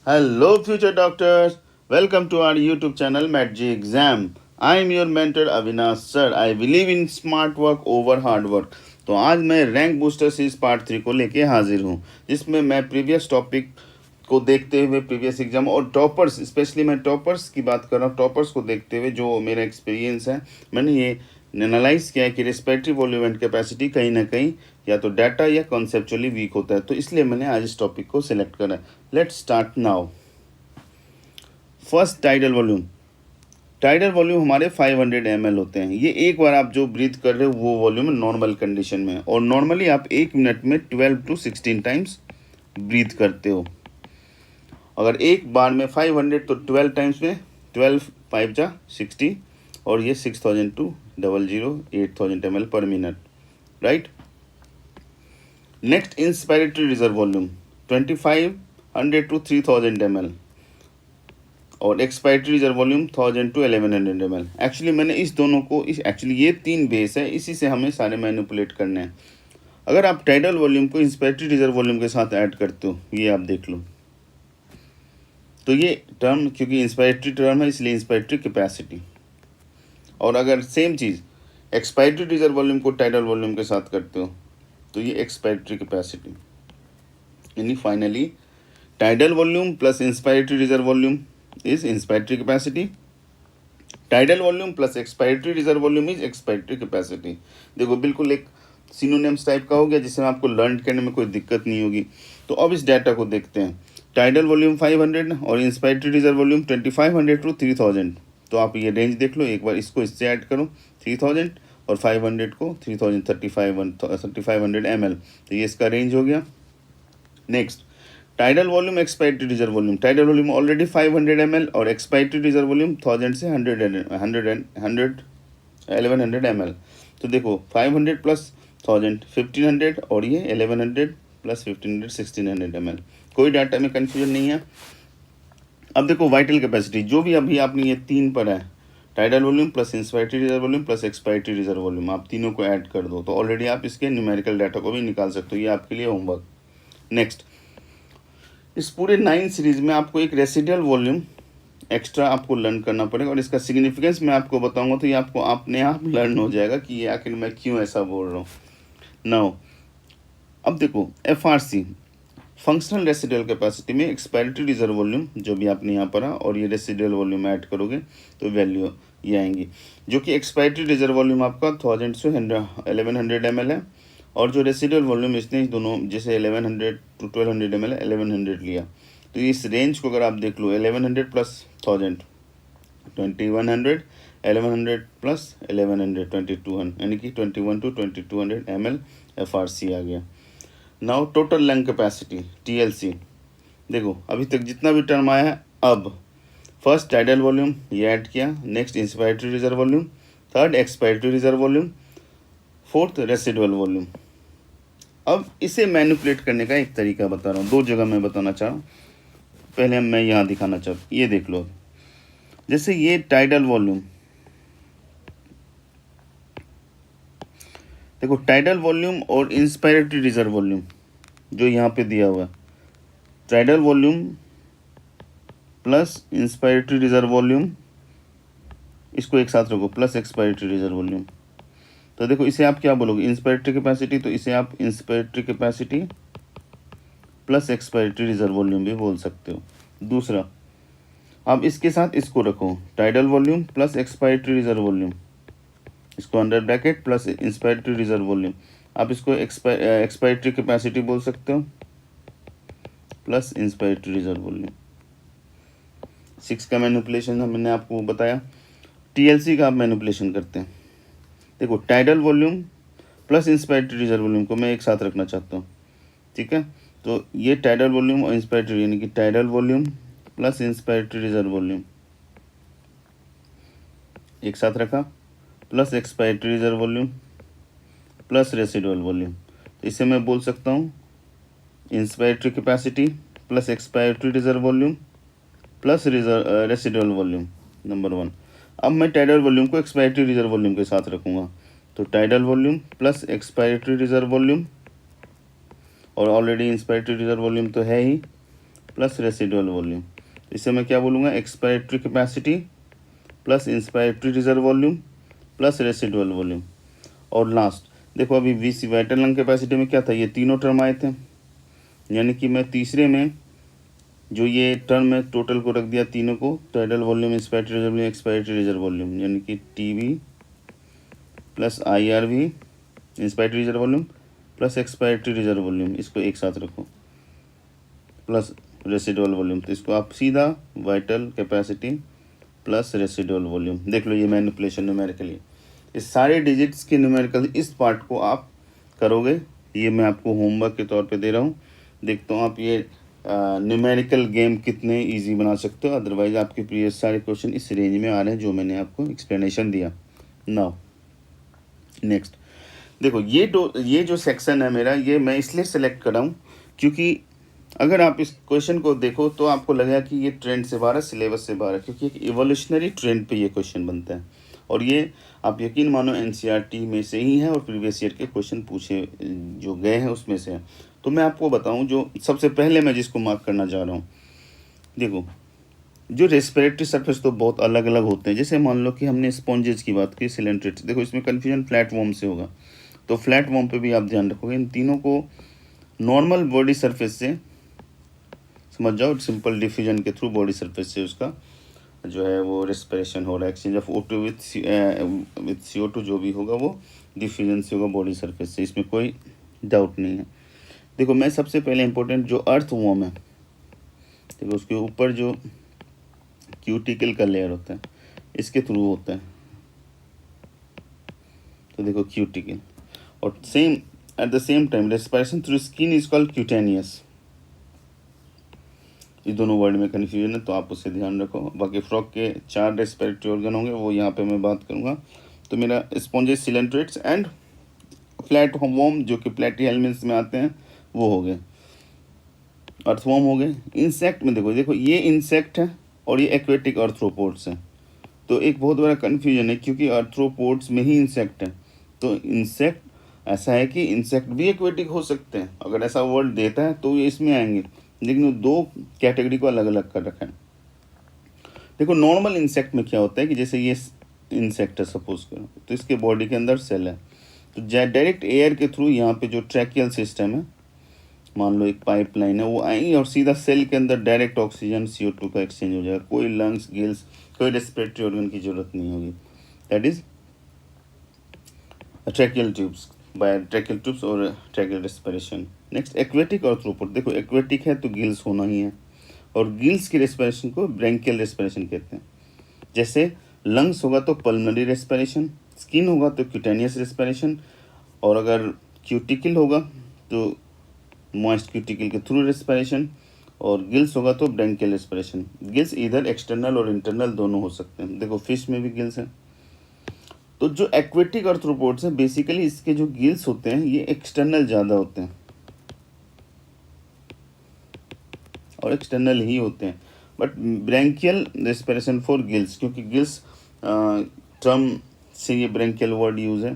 Hello, future doctors. Welcome to our YouTube channel, MatG Exam. I am your mentor Avinash sir. I believe in smart work over hard work. तो आज मैं rank booster series part 3 को लेके हाजिर हूँ, जिसमें मैं previous topic को देखते हुए प्रीवियस एग्जाम और टॉपर्स, स्पेशली मैं टॉपर्स की बात कर रहा हूँ, टॉपर्स को देखते हुए जो मेरा एक्सपीरियंस है, मैंने ये एनालाइज किया है कि रिस्पेक्टिव वॉल्यूम एंड कैपेसिटी कहीं ना कहीं या तो डाटा या कॉन्सेप्चुअली वीक होता है। तो इसलिए मैंने आज इस टॉपिक को सिलेक्ट करा। Let's start now. First tidal volume. Tidal volume हमारे 500 ml होते हैं। ये एक बार आप जो ब्रीथ कर रहे हो वो वॉल्यूम नॉर्मल कंडीशन में है, और नॉर्मली आप 1 मिनट में 12 to 16 टाइम्स ब्रीथ करते हो। अगर एक बार में 500 तो 12 टाइम्स में 12 5 जा 60, और ये 6000 to 8000 ml पर minute, right. Next inspiratory reserve volume 2500 to 3000 ml, और expiratory reserve volume 1000 to 1100 ml। Actually मैंने इस दोनों को एक्चुअली ये 3 बेस है, इसी से हमें सारे मैनिपुलेट करने हैं। अगर आप टाइडल वॉल्यूम को इंस्पायरेटरी रिजर्व वॉल्यूम के साथ ऐड करते हो, ये आप देख लो, तो ये टर्म, क्योंकि इंस्पायरेटरी टर्म है इसलिए इंस्पायरेटरी कैपेसिटी। और अगर सेम चीज़ एक्सपायरेटरी रिजर्व वॉल्यूम को टाइडल वॉल्यूम के साथ करते हो तो ये एक्सपायरेटरी कैपेसिटी, यानी finally tidal volume plus inspiratory reserve volume is inspiratory capacity, tidal volume plus expiratory reserve volume is expiratory capacity. देखो बिल्कुल एक सिनोनिम्स टाइप का हो गया, जिससे आपको लर्न करने में कोई दिक्कत नहीं होगी। तो अब इस डाटा को देखते हैं। टाइडल वॉल्यूम 500 और इंस्पायरेटरी रिजर्व वॉल्यूम 2500 to 3000। तो आप ये रेंज देख लो, एक बार इसको इससे ऐड करो 3000 और 500 को 3000 3500 ml, तो ये इसका रेंज हो गया। Next tidal volume expiratory reserve volume. Tidal volume already 500 ml और एक्सपायरेटरी रिजर्व वॉल्यूम 1000 से 1100 ml। तो देखो 500 प्लस 1000 1500, और ये 1100 प्लस 1500 1600 ml। कोई डाटा में कन्फ्यूजन नहीं है। अब देखो वाइटल कैपेसिटी, जो भी अभी आपने ये 3 पर है, tidal volume plus inspiratory reserve volume plus expiratory reserve volume, आप तीनों को ऐड कर दो तो ऑलरेडी आप इसके न्यूमेरिकल डाटा को भी निकाल सकते हो। ये आपके लिए होमवर्क। नेक्स्ट, इस पूरे 9 सीरीज में आपको एक रेसिडुअल वॉल्यूम एक्स्ट्रा आपको लर्न करना पड़ेगा, और इसका सिग्निफिकेंस मैं आपको बताऊंगा, तो ये आपको अपने आप लर्न हो जाएगा कि ये आखिर मैं क्यों ऐसा बोल रहा हूँ। नाउ अब देखो FRC, फंक्शनल रेसिडुअल कैपेसिटी में एक्सपायरेटरी रिजर्व वॉल्यूम जो भी आपने यहाँ पढ़ा और ये रेसिडुअल वॉल्यूम ऐड करोगे तो वैल्यू ये आएंगी, जो कि एक्सपायरेटरी रिजर्व वॉल्यूम आपका 1000 से 1100 ml है, और जो रेसिडुअल वॉल्यूम इसने दोनों जैसे 1100 to 1200 ml 1100 लिया। तो इस रेंज को अगर आप देख लो 1100 प्लस 1000 2100, 1100 प्लस 1100 2200, यानी कि 21 to 2200 ml FRC आ गया। Now total lung capacity TLC। देखो अभी तक जितना भी टर्म आया है, अब फर्स्ट टाइडल वॉल्यूम ये ऐड किया, next inspiratory reserve volume, third expiratory reserve volume, fourth residual volume. अब इसे मैनिपुलेट करने का एक तरीका बता रहा हूँ, 2 जगह मैं बताना चाह रहा हूँ। पहले मैं यहाँ दिखाना चाहता हूँ, ये देख लो। जैसे ये टाइडल वॉल्यूम, देखो टाइडल वॉल्यूम और इंस्पायरेटरी रिजर्व वॉल्यूम जो यहाँ पे दिया हुआ है, tidal volume plus inspiratory reserve volume, इसको एक साथ रखो, प्लस एक्सपायरेटरी रिजर्व वॉल्यूम। तो देखो इसे आप क्या बोलोगे, इंस्पायरेटरी कैपेसिटी, तो इसे आप inspiratory capacity plus expiratory reserve volume भी बोल सकते हो। दूसरा, अब इसके साथ इसको रखो, tidal volume plus expiratory reserve volume, इसको under bracket plus inspiratory reserve volume. आप इसको एक्सपायरेटरी कैपेसिटी बोल सकते हो प्लस इंस्पायरेटरी रिजर्व वॉल्यूम। 6 का मैनिपुलेशन मैंने आपको बताया। TLC का आप मैनिपुलेशन करते हैं। देखो tidal volume plus inspiratory reserve volume को मैं एक साथ रखना चाहता हूँ, ठीक है। तो ये टाइडल वॉल्यूम और इंस्पायरेटरी, यानी कि tidal volume plus inspiratory reserve volume एक साथ रखा, plus expiratory reserve volume plus residual volume. तो इसे मैं बोल सकता हूँ inspiratory capacity plus expiratory reserve volume plus residual volume, number 1। अब मैं टाइडल वॉल्यूम को एक्सपायरेटरी रिजर्व वॉल्यूम के साथ रखूँगा, तो tidal volume plus expiratory reserve volume, और ऑलरेडी इंस्पायरेटरी रिजर्व वॉल्यूम तो है ही, प्लस रेसिडुअल वॉल्यूम। इसे मैं क्या बोलूँगा, expiratory capacity plus inspiratory reserve volume plus residual volume. और लास्ट देखो अभी वीसी वाइटल लंग कैपेसिटी में क्या था, ये तीनों टर्म आए थे, यानी कि मैं तीसरे में जो ये टर्म है टोटल को रख दिया तीनों को, tidal volume, inspiratory reserve volume, expiratory reserve volume, यानी कि TV plus IRV inspiratory reserve volume plus expiratory reserve volume, इसको एक साथ रखो प्लस रेसिडुअल वॉल्यूम। तो इसको आप सीधा vital capacity plus residual volume देख लो, ये मैनिपुलेशन न्यूमेरिकली, इस सारे डिजिट्स के न्यूमेरिकल इस पार्ट को आप करोगे। ये मैं आपको होमवर्क के तौर पे दे रहा हूँ, देखता हूँ आप ये न्यूमेरिकल गेम कितने इजी बना सकते हो। अदरवाइज आपके प्रीवियस सारे क्वेश्चन इस रेंज में आ रहे हैं जो मैंने आपको एक्सप्लेनेशन दिया। नाउ नेक्स्ट देखो, ये जो सेक्शन है मेरा, ये मैं इसलिए सेलेक्ट कर रहा हूँ क्योंकि अगर आप इस क्वेश्चन को देखो तो आपको लगेगा कि ये ट्रेंड से बाहर है, सिलेबस से बाहर है, क्योंकि एक इवोल्यूशनरी ट्रेंड पे ये क्वेश्चन बनता है और ये आप यकीन मानो एनसीईआरटी में से ही है और प्रीवियस ईयर के क्वेश्चन पूछे जो गए हैं उसमें से है। तो मैं आपको बताऊं, जो सबसे पहले मैं जिसको मार्क करना चाह रहा हूँ, देखो जो रेस्पिरेटरी सरफेस तो बहुत अलग अलग होते हैं। जैसे मान लो कि हमने स्पॉन्जेज की बात की, सिलेंट्रेट्स, देखो इसमें कन्फ्यूजन फ्लैट वॉर्म से होगा, तो फ्लैट वॉर्म पे भी आप ध्यान रखोगे। इन तीनों को नॉर्मल बॉडी सरफेस से समझ जाओ, सिंपल डिफ्यूजन के थ्रू बॉडी सरफेस से उसका जो है वो रेस्पिरेशन हो रहा है, exchange of O2 with CO2 जो भी होगा वो डिफ्यूजन से होगा बॉडी सरफेस से, इसमें कोई डाउट नहीं है। देखो मैं सबसे पहले इंपॉर्टेंट जो अर्थ वॉर्म है, देखो उसके ऊपर जो क्यूटिकल का लेयर होता है इसके थ्रू होता है, तो देखो क्यूटिकल, और same at the same time respiration through skin is called cutaneous. इस दोनों वर्ड में कन्फ्यूजन है तो आप उससे ध्यान रखो। बाकी फ्रॉग के 4 रेस्पिरेटरी ऑर्गन होंगे, वो यहाँ पे मैं बात करूँगा। तो मेरा sponges, coelenterates and flat warm जो कि प्लेटी एलिमेंट्स में आते हैं वो हो गए, अर्थवॉर्म हो गए। इंसेक्ट में देखो ये इंसेक्ट है और ये एक्वेटिक अर्थ्रोपोड्स हैं। तो एक बहुत बड़ा कन्फ्यूजन है क्योंकि अर्थ्रोपोड्स में ही इंसेक्ट है, तो इंसेक्ट ऐसा है कि इंसेक्ट भी एक्वेटिक हो सकते हैं, अगर ऐसा वर्ड देता है तो ये इसमें आएंगे, लेकिन वो 2 कैटेगरी को अलग अलग कर रखा है। देखो नॉर्मल इंसेक्ट में क्या होता है कि जैसे ये इंसेक्ट है सपोज करो, तो इसके बॉडी के अंदर सेल है, तो डायरेक्ट एयर के थ्रू यहाँ पे जो ट्रैकियल सिस्टम है, मान लो एक पाइपलाइन है, वो आएंगी और सीधा सेल के अंदर डायरेक्ट ऑक्सीजन CO2 का एक्सचेंज हो जाएगा, कोई लंग्स, गिल्स, कोई रेस्पिरेटरी ऑर्गन की जरूरत नहीं होगी। That is tracheal tubes, by tracheal tubes और tracheal respiration. Next aquatic arthropod, देखो एक्वेटिक है तो गिल्स होना ही है, और गिल्स की रेस्पिरेशन को ब्रैंकियल रेस्पिरेशन कहते हैं। जैसे लंग्स होगा तो पल्मोनरी रेस्पिरेशन, स्किन होगा तो क्यूटेनियस रेस्पिरेशन, और अगर क्यूटिकल होगा तो मॉइस्ट क्यूटिकल के थ्रू रेस्पिरेशन, और गिल्स होगा तो ब्रैंकियल रेस्पिरेशन। गिल्स इधर एक्सटर्नल और इंटरनल दोनों हो सकते हैं, देखो फिश में भी गिल्स हैं। तो जो एक्वेटिक अर्थ्रोपोड्स हैं बेसिकली इसके जो गिल्स होते हैं ये एक्सटर्नल ज़्यादा होते हैं और एक्सटर्नल ही होते हैं, but branchial respiration for gills, क्योंकि गिल्स टर्म से ये ब्रैंकियल वर्ड यूज़ है।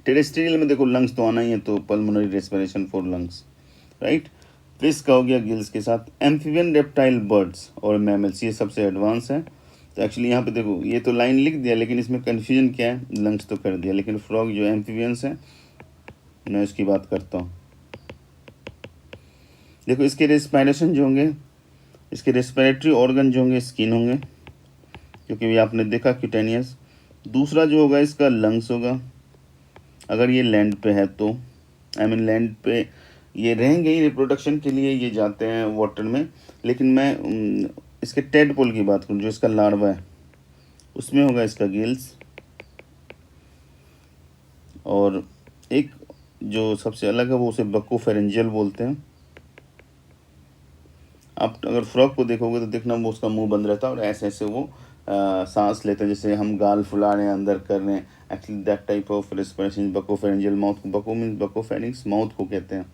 टेरेस्ट्रियल में देखो लंग्स तो आना ही है, तो pulmonary respiration for lungs, right. Fish का हो गया गिल्स के साथ। एम्फीबियन, रेप्टाइल, बर्ड्स और मैमल्स ये सबसे एडवांस है। तो एक्चुअली यहाँ पे देखो ये तो लाइन लिख दिया, लेकिन इसमें कन्फ्यूजन क्या है, लंग्स तो कर दिया, लेकिन फ्रॉग जो एम्फीबियंस है मैं उसकी बात करता हूँ। देखो इसके रेस्पिरेशन जो होंगे, इसके रेस्पिरेटरी ऑर्गन जो होंगे स्किन होंगे, क्योंकि ये आपने देखा क्यूटेनियस। दूसरा जो होगा इसका लंग्स होगा, अगर ये लैंड पे है तो, आई मीन लैंड पे ये रहेंगे ही, रिप्रोडक्शन के लिए ये जाते हैं वाटर में, लेकिन मैं इसके टेडपोल की बात करूँ जो इसका लार्वा है, उसमें होगा इसका गिल्स। और एक जो सबसे अलग है वो उसे बकोफेरेंजियल बोलते हैं। आप अगर फ्रॉग को देखोगे तो देखना वो उसका मुंह बंद रहता है और ऐसे ऐसे वो सांस लेते हैं, जैसे हम गाल फुला रहे हैं, अंदर कर रहे हैं, actually that type of respiration buccopharyngeal mouth को, बको मीन्स बकोफेरिंग्स, माउथ को कहते हैं।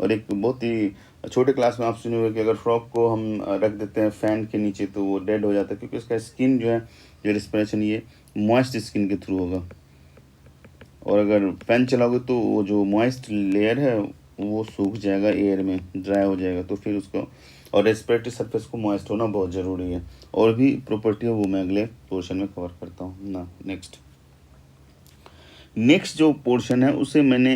और एक बहुत ही छोटे क्लास में आप सुने हुए कि अगर फ्रॉग को हम रख देते हैं फैन के नीचे तो वो डेड हो जाता है, क्योंकि उसका स्किन जो है, जो रेस्पिरेशन ये मॉइस्ट स्किन के थ्रू होगा, और अगर फैन चलाओगे तो वो जो मॉइस्ट लेयर है वो सूख जाएगा, एयर में ड्राई हो जाएगा, तो फिर उसको, और रेस्पिरेटरी सरफेस को मॉइस्ट होना बहुत ज़रूरी है। और भी प्रॉपर्टी है वो मैं अगले पोर्शन में कवर करता हूँ ना। नेक्स्ट जो पोर्शन है उसे मैंने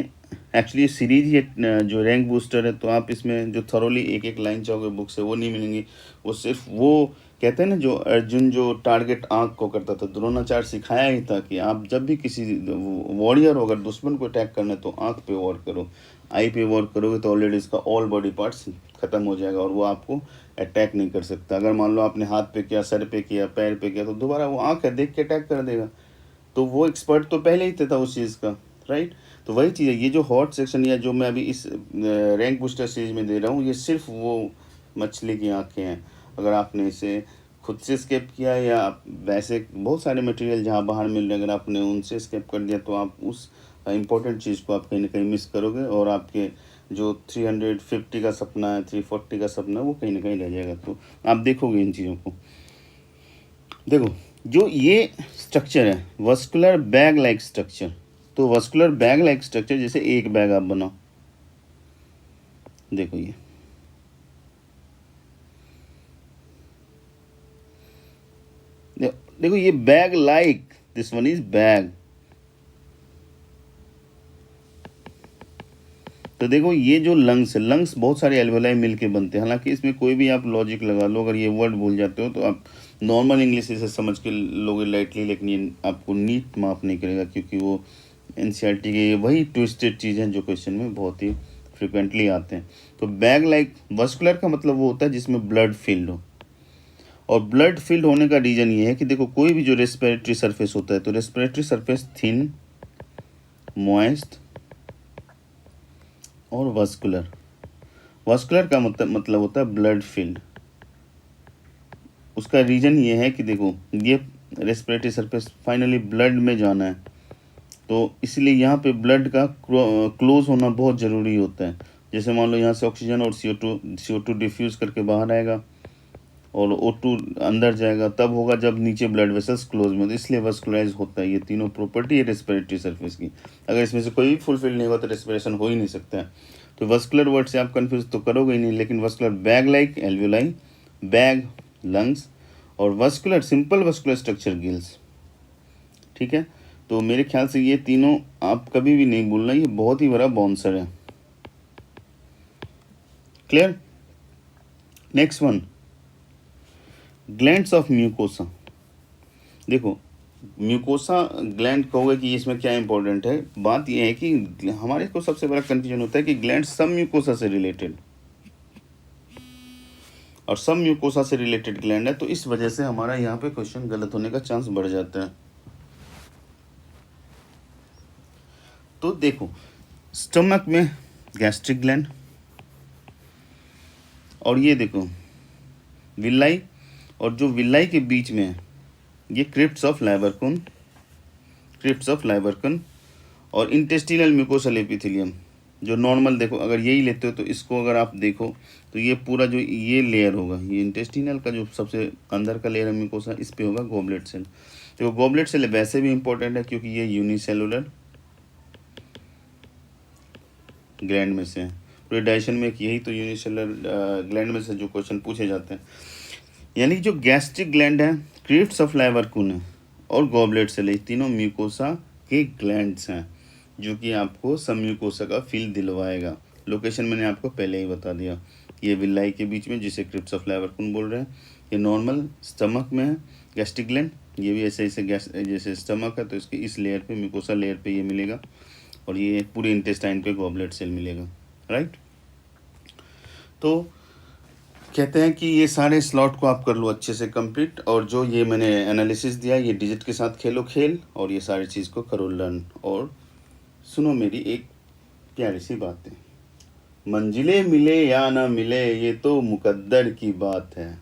एक्चुअली सीरीज ही जो रैंक बूस्टर है, तो आप इसमें जो थरोली एक एक लाइन चाहोगे बुक से वो नहीं मिलेंगी। वो सिर्फ वो कहते हैं ना, जो अर्जुन जो टारगेट आँख को करता था, द्रोणाचार्य सिखाया ही था कि आप जब भी किसी वॉरियर हो, अगर दुश्मन को अटैक करना है तो आँख पे वॉर करो। आई पे वॉर करोगे तो ऑलरेडी इसका ऑल बॉडी पार्ट्स खत्म हो जाएगा और वो आपको अटैक नहीं कर सकता। अगर मान लो आपने हाथ पे किया, सर पे किया, पैर पे किया, तो दोबारा वो आँख है देख के अटैक कर देगा। तो वो एक्सपर्ट तो पहले ही था उस चीज़ का, राइट। तो वही चीज़ है, ये जो हॉट सेक्शन या जो मैं अभी इस रैंक बूस्टर सीरीज में दे रहा हूँ, ये सिर्फ वो मछली की आंखें हैं। अगर आपने इसे खुद से स्केप किया या वैसे बहुत सारे मटेरियल जहाँ बाहर मिल रहे हैं, अगर आपने उनसे स्केप कर दिया तो आप उस इम्पोर्टेंट चीज़ को आप कहीं ना कहीं मिस करोगे, और आपके जो 350 का सपना है, 340 का सपना है, वो कहीं ना कहीं रह जाएगा। तो आप देखोगे इन चीज़ों को। देखो जो ये स्ट्रक्चर है वस्कुलर बैग लाइक स्ट्रक्चर, तो वस्कुलर बैग लाइक स्ट्रक्चर जैसे एक बैग आप बनाओ, देखो ये देखो ये bag like, this one is bag. तो देखो ये जो लंग्स है, लंग्स बहुत सारे एल्वेलाई मिलके बनते हैं। हालांकि इसमें कोई भी आप लॉजिक लगा लो, अगर ये वर्ड भूल जाते हो तो आप नॉर्मल इंग्लिश इसे समझ के लोगे लाइटली, लेकिन ये आपको नीट माफ नहीं करेगा, क्योंकि वो एनसीईआरटी के वही ट्विस्टेड चीज़ हैं जो क्वेश्चन में बहुत ही फ्रिक्वेंटली आते हैं। तो बैग लाइक वस्कुलर का मतलब वो होता है जिसमें ब्लड फील्ड हो, और ब्लड फील्ड होने का रीज़न ये है कि देखो कोई भी जो रेस्पिरेटरी सरफेस होता है, तो रेस्पिरेटरी सरफेस थिन, मॉइस्ट और वस्कुलर। वस्कुलर का मतलब होता है ब्लड फील्ड। उसका रीज़न ये है कि देखो ये रेस्पिरेटरी सरफेस फाइनली ब्लड में जाना है, तो इसलिए यहाँ पे ब्लड का क्लोज होना बहुत ज़रूरी होता है। जैसे मान लो यहाँ से ऑक्सीजन और CO2 डिफ्यूज़ करके बाहर आएगा और O2 अंदर जाएगा, तब होगा जब नीचे ब्लड वेसल्स क्लोज में, तो इसलिए वस्कुलराइज होता है। ये तीनों प्रॉपर्टी है रेस्पिरेटरी सरफेस की, अगर इसमें से कोई भी फुलफिल नहीं होगा तो रेस्पिरेशन हो ही नहीं सकता है। तो वस्कुलर वर्ड से आप कंफ्यूज तो करोगे ही नहीं, लेकिन vascular bag like alveoli, bag lungs, और vascular simple vascular structure gills, ठीक है। तो मेरे ख्याल से ये तीनों आप कभी भी नहीं भूलना, ये बहुत ही बड़ा बाउंसर है। Clear. Next one, glands of mucosa. देखो म्यूकोसा ग्लैंड कहोगे कि इसमें क्या इंपॉर्टेंट है, बात यह है कि हमारे को सबसे बड़ा कंफ्यूजन होता है कि ग्लैंड सब म्यूकोसा से रिलेटेड और सब म्यूकोसा से रिलेटेड ग्लैंड है, तो इस वजह से हमारा यहाँ पे क्वेश्चन गलत होने का चांस बढ़ जाता है। तो देखो स्टमक में गैस्ट्रिक ग्लैंड, और ये देखो विलाई, और जो विलाई के बीच में है ये क्रिप्ट्स ऑफ लाइबरकुन, क्रिप्ट्स ऑफ लाइबरकुन, और इंटेस्टिनल म्यूकोसल एपिथेलियम जो नॉर्मल, देखो अगर यही लेते हो तो इसको अगर आप देखो तो ये पूरा जो ये लेयर होगा, ये इंटेस्टिनल का जो सबसे अंदर का लेयर है म्यूकोसा, इस पे होगा गॉबलेट सेल। तो गॉबलेट सेल वैसे भी इंपॉर्टेंट है क्योंकि ये यूनिसेलुलर ग्लैंड में से है। पूरे डाइजेशन में यही तो यूनिसेलुलर ग्लैंड में से जो क्वेश्चन पूछे जाते हैं। यानी जो गैस्ट्रिक ग्लैंड है, क्रिप्ट्स ऑफ लाइबरकुन है और गॉबलेट सेल, तीनों म्यूकोसा के ग्लैंड्स हैं जो कि आपको सब म्यूकोसा का फील दिलवाएगा। लोकेशन मैंने आपको पहले ही बता दिया, ये विलाई के बीच में जिसे क्रिप्ट्स ऑफ लाइबरकुन बोल रहे हैं, ये नॉर्मल स्टमक में है गैस्ट्रिक ग्लैंड, ये भी ऐसे ऐसे गैस जैसे स्टमक है तो इसके इस लेयर पे म्यूकोसा लेयर पे ये मिलेगा, और ये पूरे इंटेस्टाइन पे गॉबलेट सेल मिलेगा, राइट। तो कहते हैं कि ये सारे स्लॉट को आप कर लो अच्छे से कंप्लीट, और जो ये मैंने एनालिसिस दिया ये डिजिट के साथ खेलो खेल, और ये सारी चीज़ को करो लर्न। और सुनो मेरी एक प्यारी सी बातें, मंजिलें मिले या ना मिले ये तो मुकद्दर की बात है।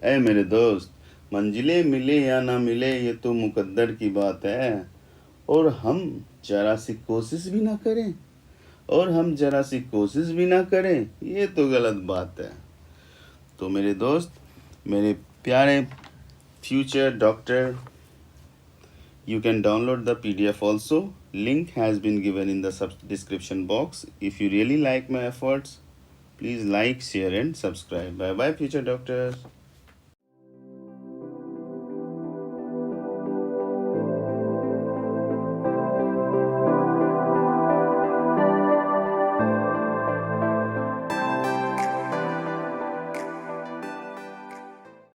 ऐ मेरे दोस्त, मंजिलें मिले या ना मिले ये तो मुकद्दर की बात है, और हम जरा सी कोशिश भी ना करें, और हम जरा सी कोशिश भी ना करें ये तो गलत बात है। तो मेरे दोस्त, मेरे प्यारे future doctor, you can download the PDF also Link has been given in the description box. If you really like my efforts, please like, share and subscribe. Bye bye future doctors.